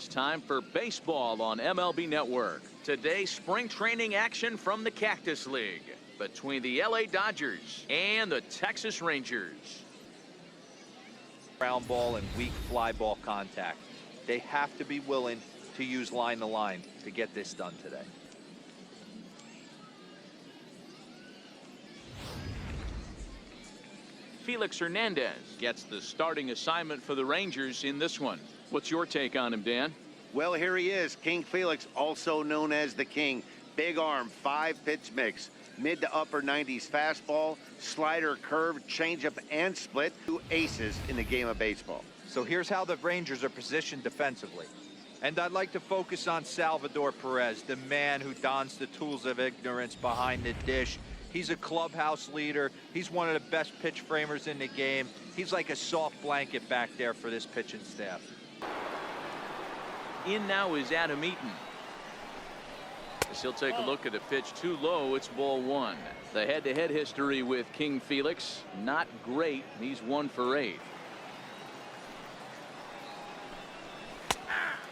It's time for baseball on MLB Network. Today, spring training action from the Cactus League between the LA Dodgers and the Texas Rangers. Ground ball and weak fly ball contact. They have to be willing to use line to line to get this done today. Felix Hernandez gets the starting assignment for the Rangers in this one. What's your take on him, Dan? Well, here he is, King Felix, also known as the King. Big arm, 5-pitch mix, mid to upper 90s fastball, slider, curve, changeup, and split. 2 aces in the game of baseball. So here's how the Rangers are positioned defensively. And I'd like to focus on Salvador Perez, the man who dons the tools of ignorance behind the dish. He's a clubhouse leader. He's one of the best pitch framers in the game. He's like a soft blanket back there for this pitching staff. In now is Adam Eaton. As he'll take a look at a pitch too low. It's ball 1. The head-to-head history with King Felix, not great. He's 1 for 8.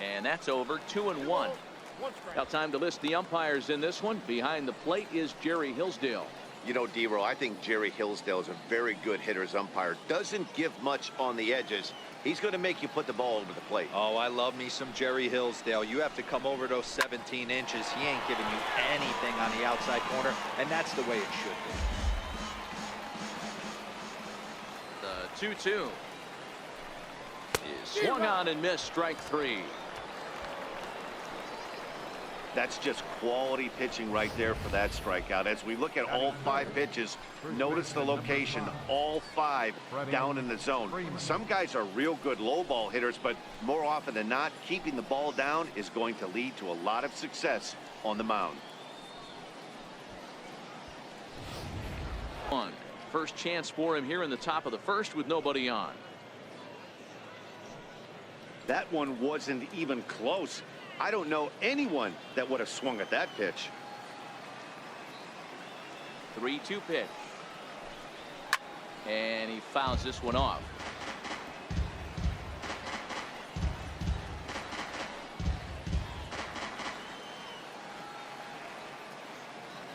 And that's over. 2-1. Now time to list the umpires in this one. Behind the plate is Jerry Hillsdale. You know, D-Roll, I think Jerry Hillsdale is a very good hitter's umpire. Doesn't give much on the edges. He's going to make you put the ball over the plate. Oh, I love me some Jerry Hillsdale. You have to come over those 17 inches. He ain't giving you anything on the outside corner, and that's the way it should be. The 2-2 is swung on and missed. Strike 3. That's just quality pitching right there for that strikeout. As we look at all 5 pitches, notice the location, all 5 down in the zone. Some guys are real good low ball hitters, but more often than not, keeping the ball down is going to lead to a lot of success on the mound. First chance for him here in the top of the first with nobody on. That one wasn't even close. I don't know anyone that would have swung at that pitch. 3-2 pitch. And he fouls this one off.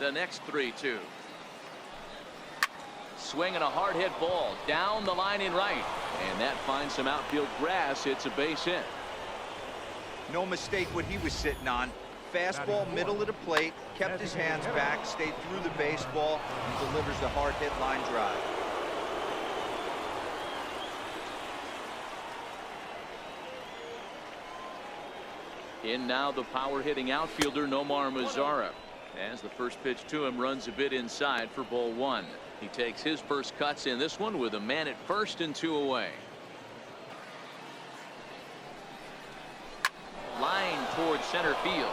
The next 3-2. Swinging a hard hit ball down the line in right. And that finds some outfield grass. It's a base hit. No mistake what he was sitting on. Fastball middle of the plate, kept his hands back, stayed through the baseball, and delivers the hard hit line drive. In now the power hitting outfielder Nomar Mazara. As the first pitch to him runs a bit inside for ball 1. He takes his first cuts in this one with a man at first and 2 away. Line towards center field.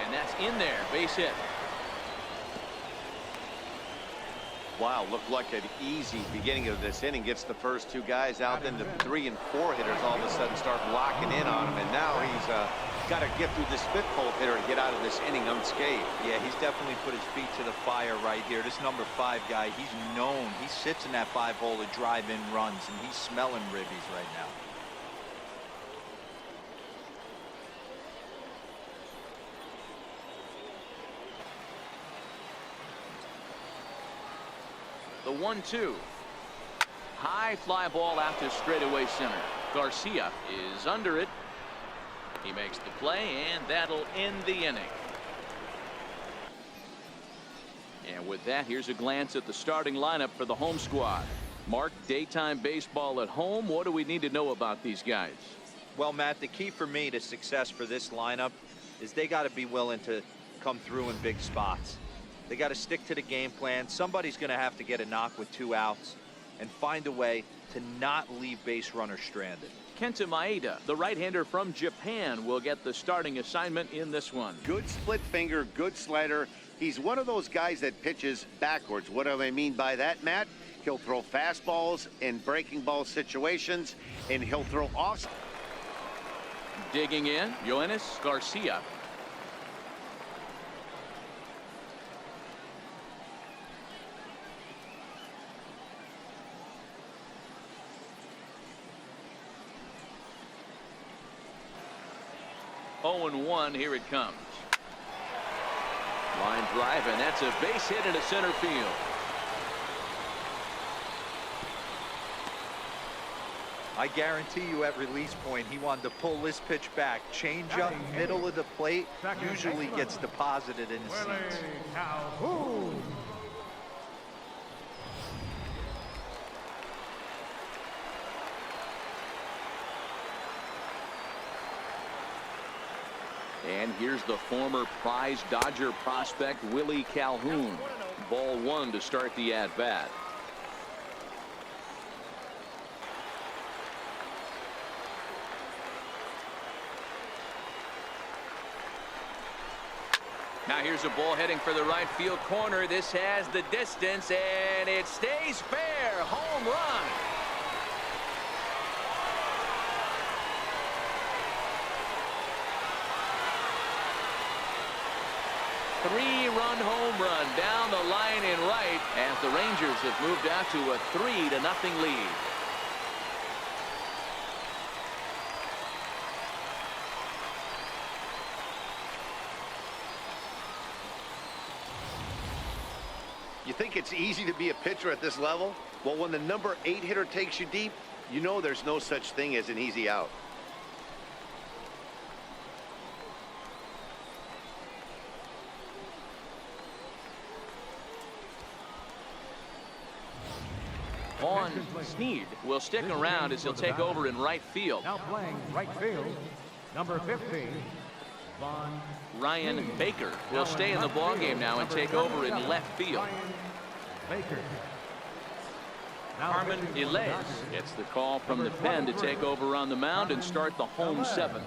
And that's in there. Base hit. Wow, looked like an easy beginning of this inning. Gets the first 2 guys out, then the 3 and 4 hitters all of a sudden start locking in on him. And now he's got to get through this 5th hole hitter and get out of this inning unscathed. Yeah, he's definitely put his feet to the fire right here. This number 5 guy, he's known. He sits in that 5 hole to drive in runs, and he's smelling ribbies right now. The 1-2. High fly ball out to straightaway center. Garcia is under it. He makes the play, and that'll end the inning. And with that, here's a glance at the starting lineup for the home squad. Mark, daytime baseball at home. What do we need to know about these guys? Well, Matt, the key for me to success for this lineup is they got to be willing to come through in big spots. They got to stick to the game plan. Somebody's going to have to get a knock with 2 outs and find a way to not leave base runners stranded. Kenta Maeda, the right-hander from Japan, will get the starting assignment in this one. Good split finger, good slider. He's one of those guys that pitches backwards. What do I mean by that, Matt? He'll throw fastballs in breaking ball situations, and he'll throw off. Digging in, Yoenis Garcia. 0-1. Here it comes. Line drive, and that's a base hit into center field. I guarantee you at release point, he wanted to pull this pitch back. Change up, middle of the plate, usually gets deposited in the seats. And here's the former prize Dodger prospect, Willie Calhoun. Ball 1 to start the at-bat. Now here's a ball heading for the right field corner. This has the distance, and it stays fair. Home run. Three-run home run down the line in right as the Rangers have moved out to a 3-0 lead. You think it's easy to be a pitcher at this level? Well, when the number 8 hitter takes you deep, you know there's no such thing as an easy out. On Sneed will stick around as he'll take over in right field. Now playing right field, number 15, Ryan Baker will stay in the ballgame now and take over in left field. Baker. Carmen Ilez gets the call from the pen to take over on the mound and start the home 7th.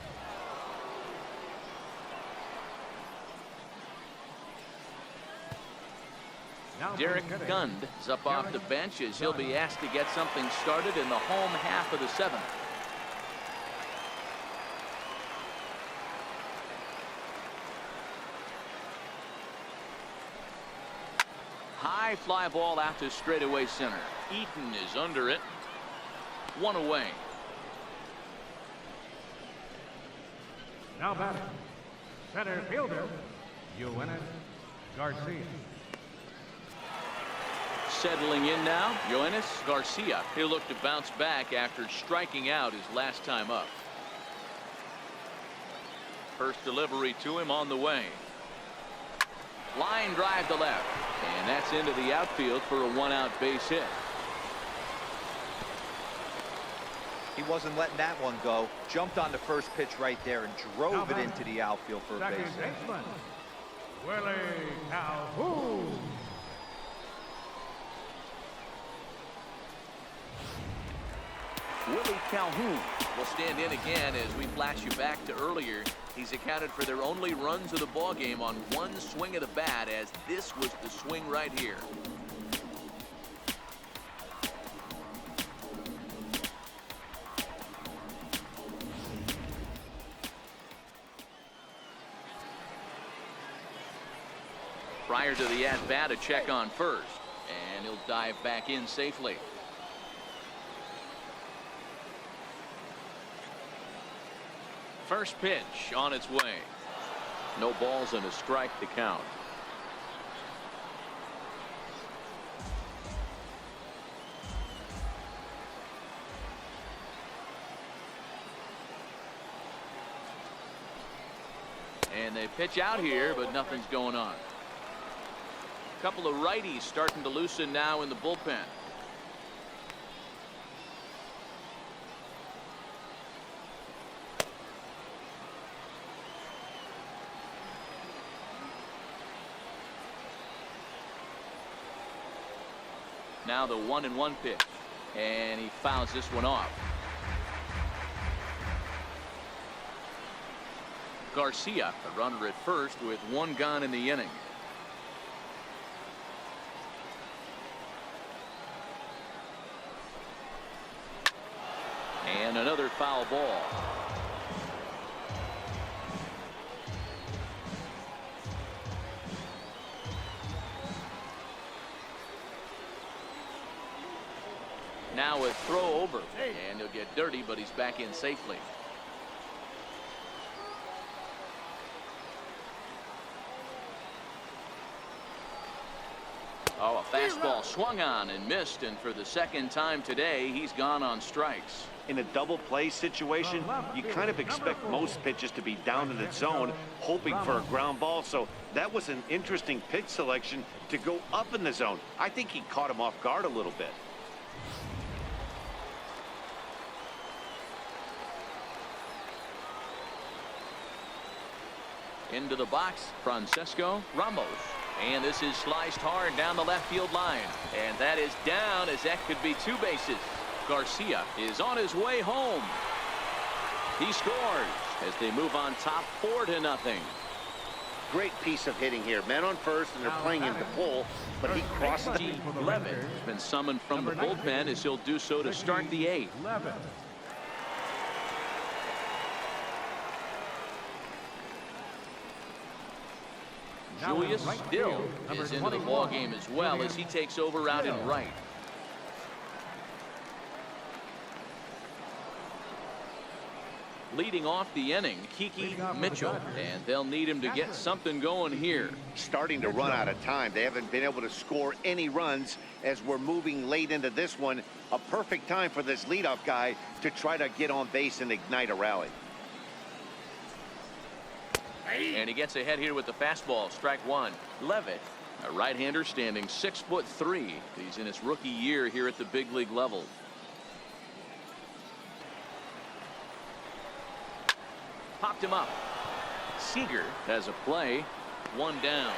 Derek Gund is up off the bench as he'll be asked to get something started in the home half of the 7th. High fly ball out to straightaway center. Eaton is under it. 1 away. Now batting, center fielder, Yoenis Garcia. Settling in now, Yoenis Garcia. He'll look to bounce back after striking out his last time up. First delivery to him on the way. Line drive to left. And that's into the outfield for a 1-out base hit. He wasn't letting that one go. Jumped on the first pitch right there and drove it into the outfield for a base hit. Willie Calhoun. Willie Calhoun will stand in again as we flash you back to earlier. He's accounted for their only runs of the ball game on one swing of the bat, as this was the swing right here. Prior to the at-bat, a check on first, and he'll dive back in safely. First pitch on its way. No balls and a strike to count. And they pitch out here, but nothing's going on. A couple of righties starting to loosen now in the bullpen. Now the 1-1 pitch, and he fouls this one off. Garcia, a runner at first with 1 gone in the inning. And another foul ball. Now a throw over, and he'll get dirty, but he's back in safely. Oh, a fastball swung on and missed, and for the second time today, he's gone on strikes. In a double play situation, you kind of expect most pitches to be down in the zone, hoping for a ground ball. So that was an interesting pitch selection to go up in the zone. I think he caught him off guard a little bit. Into the box, Francisco Ramos. And this is sliced hard down the left field line. And that is down, as that could be 2 bases. Garcia is on his way home. He scores as they move on top 4-0. Great piece of hitting here. Men on first, and they're playing him to pull, but he crosses. Levitt has been summoned from the bullpen, as he'll do so to start the 8th. Julius Still is into the ball game as well, as he takes over out in right. Leading off the inning, Kiki Mitchell, and they'll need him to get something going here. Starting to run out of time. They haven't been able to score any runs as we're moving late into this one. A perfect time for this leadoff guy to try to get on base and ignite a rally. And he gets ahead here with the fastball. Strike 1. Levitt, a right-hander standing 6'3". He's in his rookie year here at the big league level. Popped him up. Seager has a play. 1 down.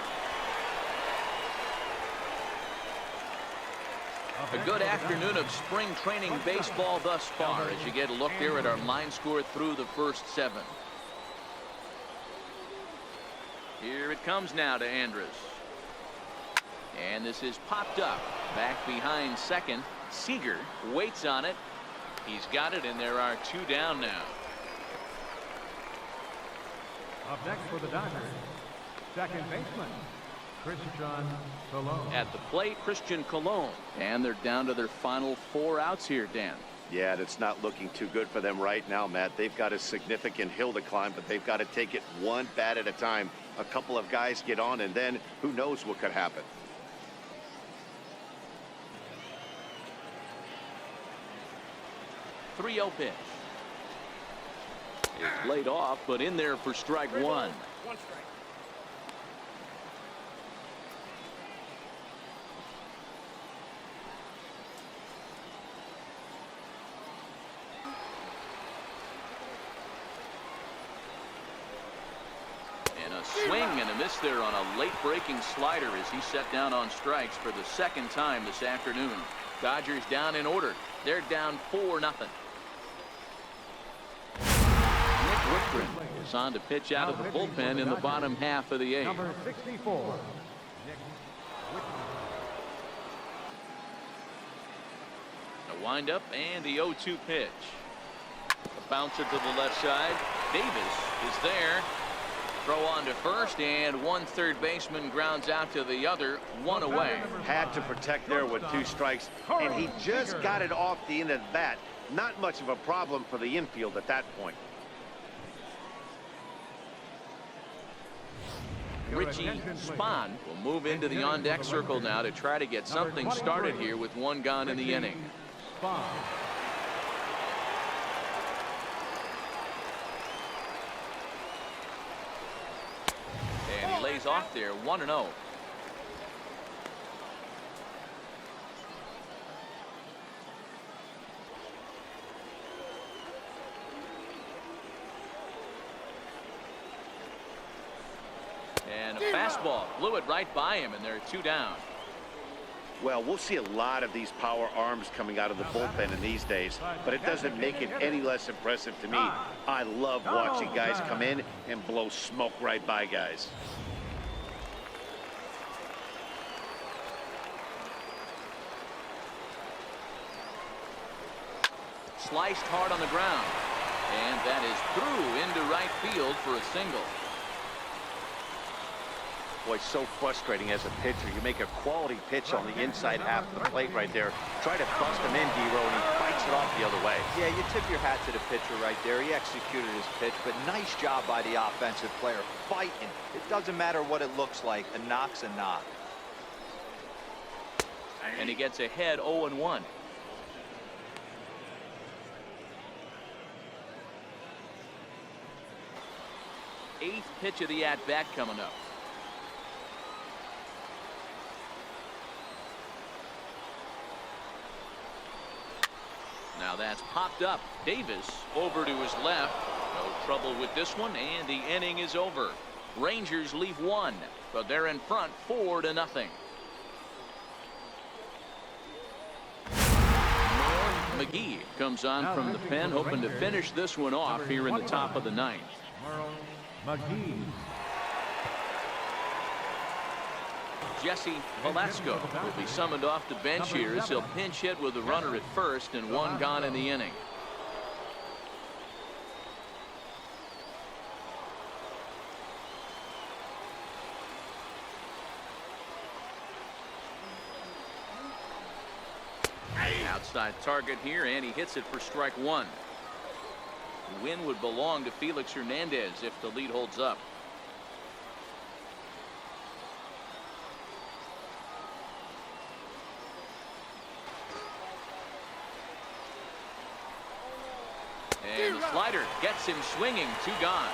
A good afternoon of spring training baseball thus far, as you get a look there at our line score through the first 7. Here it comes now to Andrus. And this is popped up. Back behind second. Seager waits on it. He's got it, and there are 2 down now. Up next for the Dodgers, second baseman, Christian Colon. At the plate, Christian Colon. And they're down to their final 4 outs here, Dan. Yeah, and it's not looking too good for them right now, Matt. They've got a significant hill to climb, but they've got to take it one bat at a time. A couple of guys get on, and then who knows what could happen. .3-0 pitch. It's laid off, but in there for strike 1. 1 strike. And a swing and a miss there on a late breaking slider as he set down on strikes for the 2nd time this afternoon. Dodgers down in order. They're down 4-0. Wickren is on to pitch out of the bullpen in the bottom half of the 8th. Number 64. A windup and the 0-2 pitch. A bouncer to the left side. Davis is there. Throw on to first, and 1 third baseman grounds out to the other. 1 away. Had to protect there with 2 strikes, and he just got it off the end of the bat. Not much of a problem for the infield at that point. Richie Spahn will move into the on-deck circle now to try to get something started here with 1 gone in the inning. And he lays off there, 1-0. And a fastball blew it right by him, and there are 2 down. Well, we'll see a lot of these power arms coming out of the bullpen in these days, but it doesn't make it any less impressive to me. I love watching guys come in and blow smoke right by guys. Sliced hard on the ground, and that is through into right field for a single. Boy, so frustrating as a pitcher. You make a quality pitch on the inside half of the plate right there. Try to bust him in, D-Row, and he fights it off the other way. Yeah, you tip your hat to the pitcher right there. He executed his pitch, but nice job by the offensive player. Fighting. It doesn't matter what it looks like. A knock's a knock. and he gets ahead 0-1. Eighth pitch of the at-bat coming up. Now that's popped up. Davis over to his left. No trouble with this one, and the inning is over. Rangers leave one, but they're in front 4-0. McGee comes on from the pen, hoping to finish this one off here in the top of the ninth. McGee. Jesse Velasco will be summoned off the bench here as he'll pinch hit with a runner at first and one gone in the inning. Outside target here, and he hits it for strike one. The win would belong to Felix Hernandez if the lead holds up. And the slider gets him swinging. 2 gone.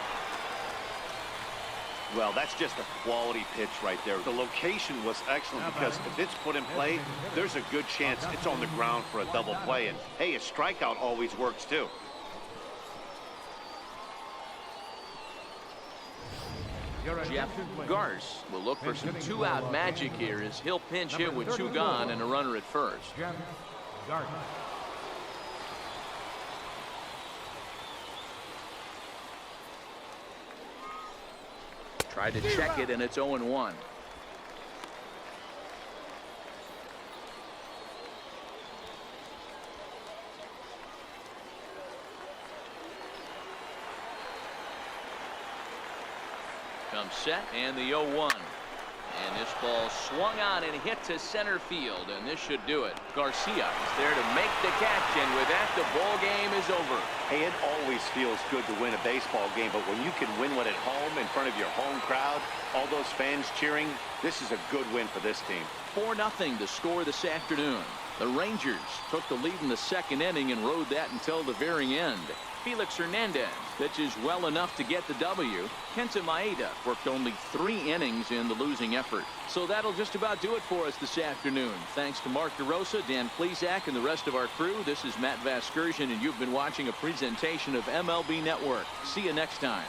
Well, that's just a quality pitch right there. The location was excellent because if it's put in play, there's a good chance it's on the ground for a double play. And hey, a strikeout always works too. Jeff Garce will look for some 2-out magic here as he'll pinch hit with 2 gone and a runner at first. Jeff Garce. Tried to check it, and it's 0-1. Comes set, and the 0-1. And this ball swung on and hit to center field, and this should do it. Garcia is there to make the catch, and with that, the ball game is over. Hey, it always feels good to win a baseball game, but when you can win one at home in front of your home crowd, all those fans cheering, this is a good win for this team. 4-0 to score this afternoon. The Rangers took the lead in the second inning and rode that until the very end. Felix Hernandez pitches well enough to get the W. Kenta Maeda worked only 3 innings in the losing effort. So that'll just about do it for us this afternoon. Thanks to Mark DeRosa, Dan Plesac, and the rest of our crew. This is Matt Vasgersian, and you've been watching a presentation of MLB Network. See you next time.